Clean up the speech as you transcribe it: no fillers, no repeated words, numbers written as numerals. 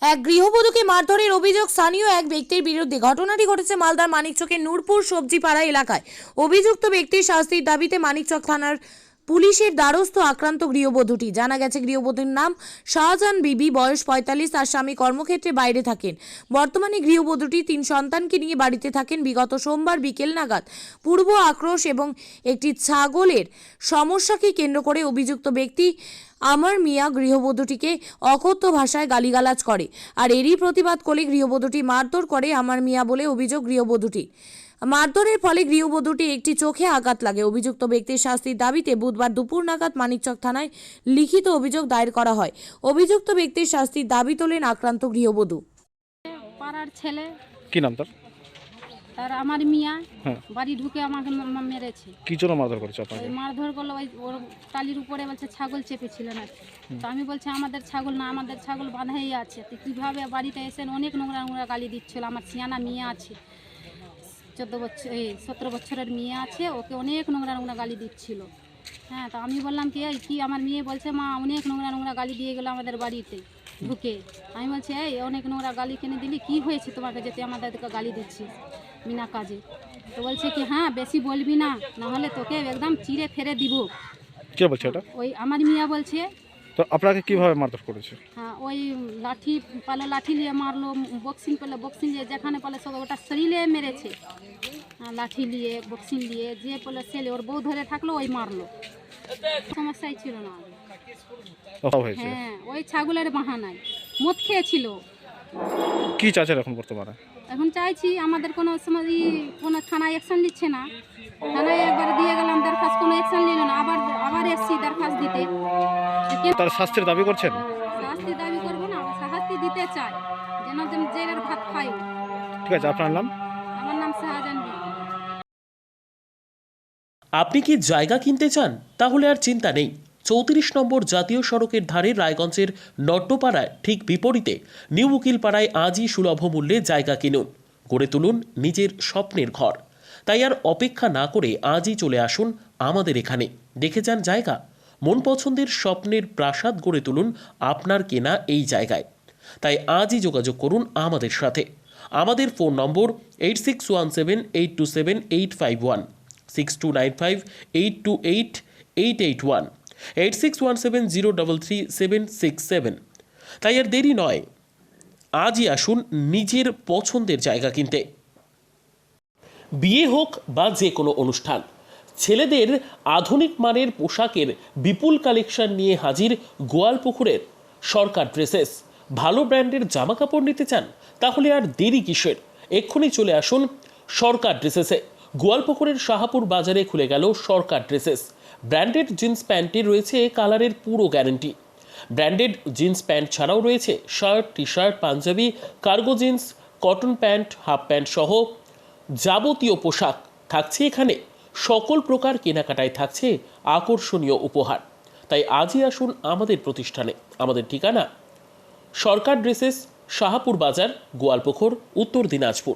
এক গৃহবধূকে মারধরের অভিযোগ স্থানীয় এক ব্যক্তির বিরুদ্ধে। ঘটনাটি ঘটেছে মালদার মানিকচকের নূরপুর সবজিপাড়া এলাকায়। অভিযুক্ত ব্যক্তির শাস্তির দাবিতে মানিকচক থানার পুলিশের দ্বারস্থ আক্রান্ত গৃহবধূটি। জানা গেছে গৃহবধূর নাম শাহজাহান বিবি, বয়স ৪৫। তার স্বামী কর্মক্ষেত্রে বাইরে থাকেন। বর্তমানে গৃহবধূটি ৩ সন্তানকে নিয়ে বাড়িতে থাকেন। বিগত সোমবার বিকেল নাগাদ পূর্ব আক্রোশ এবং একটি ছাগলের সমস্যাকে কেন্দ্র করে অভিযুক্ত ব্যক্তি আমার মিয়া গৃহবধূটিকে অকথ্য ভাষায় গালিগালাজ করে, আর এরই প্রতিবাদ করে গৃহবধূটি মারধর করে আমার মিয়া বলে অভিযোগ গৃহবধূটি। মারধরের ফলে গৃহবধূটি একটি চোখে আঘাত লাগে। অভিযুক্ত ব্যক্তির শাস্তির দাবিতে বুধবার দুপুর নাগাদ মানিকচক থানায় লিখিত অভিযোগ দায়ের করা হয়। অভিযুক্ত ব্যক্তির শাস্তির দাবি তোলেন আক্রান্ত গৃহবধূ। পাড়ার ছেলে, কি নাম তার? তার আমার মিয়া হ্যাঁ। বাড়ি ঢুকে আমাকে মেরেছে। কি জন্য মারধর করেছে আপনাকে? ওই মারধর করলো, ওই ওর টালির উপরে বলছে ছাগল চেপেছিল না। তো আমি বলছি আমাদের ছাগল না, আমাদের ছাগল বাঁধাই আছে। তো কীভাবে বাড়িতে এসে অনেক নোংরা নোংরা গালি দিচ্ছিল। আমার সিয়ানা মেয়ে আছে, 17 বছরের মেয়ে আছে, ওকে অনেক নোংরা নোংরা গালি দিচ্ছিল। হ্যাঁ, তো আমি বললাম কি এই কি, আমার মেয়ে বলছে মা অনেক নোংরা নোংরা গালি দিয়ে গেলো আমাদের বাড়িতে ঢুকে। আমি বলছি এই অনেক নোংরা গালি কিনে দিলি, কি হয়েছে তোমাকে যেতে আমাদেরকে গালি দিচ্ছিস বিনা কাজে? তো বলছে কি হ্যাঁ বেশি বলবি না, নাহলে তোকে একদম চিড়ে ফেরে দিব। কে বলছে এটা? ওই আমার মিয়া বলছে। তো আপনাকে কিভাবে মারধর করেছে? হ্যাঁ, ওই লাঠি পালে লাঠি নিয়ে মারলো, বক্সিং পেলে বক্সিং নিয়ে, যেখানে পালে সব ওটা শরীরে মেরেছে। লাঠি নিয়ে বক্সিং নিয়ে যে পেলে ছেলে ওর বউ ধরে থাকলো ওই মারলো। সমস্যাই ছিল না। হ্যাঁ, ওই ছাগলের বাহানায় মদ খেয়েছিল। কি চাচ্ছেন এখন বর্তমানে? এখন চাইছি আমাদের কোনো সময় কোনো থানায় অ্যাকশন নিচ্ছে না। থানায় একবার দিয়ে গেলাম দরখাস্ত, কোনো অ্যাকশন নিল না। আবার এসছি দরখাস্ত দিতে। তার শাস্তির দাবি করছেন? শাস্তি দাবি করবো না, শাস্তি দিতে চাই, যেন জেলের ভাত খাই। ঠিক আছে, আপনার নাম? আমার নাম শাহজাহান বিবি। আপনি কি জায়গা কিনতে চান? তাহলে আর চিন্তা নেই। 34 নম্বর জাতীয় সড়কের ধারে রায়গঞ্জের নট্টপাড়ায় ঠিক বিপরীতে নিউ উকিলপাড়ায় আজই সুলভ মূল্যে জায়গা কিনুন, গড়ে তুলুন নিজের স্বপ্নের ঘর। তাই আর অপেক্ষা না করে আজই চলে আসুন আমাদের এখানে, দেখে যান জায়গা। মন পছন্দের স্বপ্নের প্রাসাদ গড়ে তুলুন আপনার কেনা এই জায়গায়। তাই আজই যোগাযোগ করুন আমাদের সাথে। আমাদের ফোন নম্বর 8617827851, 6295828881, 8617033767। তাই আর দেরি নয়, আজই আসুন নিজের পছন্দের জায়গা কিনতে। বিয়ে হোক বা যে কোনো অনুষ্ঠান, ছেলেদের আধুনিক মানের পোশাকের বিপুল কালেকশন নিয়ে হাজির গোয়ালপুকুরের সরকার ড্রেসেস। ভালো ব্র্যান্ডের জামা কাপড় নিতে চান? তাহলে আর দেরি কিসের? এক্ষুনি চলে আসুন সরকার ড্রেসেসে। গোয়ালপুকুরের শাহাপুর বাজারে খুলে গেল সরকার ড্রেসেস। ব্র্যান্ডেড জিন্স প্যান্টে রয়েছে কালারের পুরো গ্যারেন্টি। ব্র্যান্ডেড জিন্স প্যান্ট ছাড়াও রয়েছে shirt, T shirt, Punjabi, cargo jeans, cotton pant, half pant সহ যাবতীয় পোশাক থাকছে এখানে। সকল প্রকার কেনাকাটায় থাকছে আকর্ষণীয় উপহার। তাই আজই আসুন আমাদের প্রতিষ্ঠানে। আমাদের ঠিকানা সরকার ড্রেসেস, শাহাপুর বাজার, গোয়ালপুকুর, উত্তর দিনাজপুর।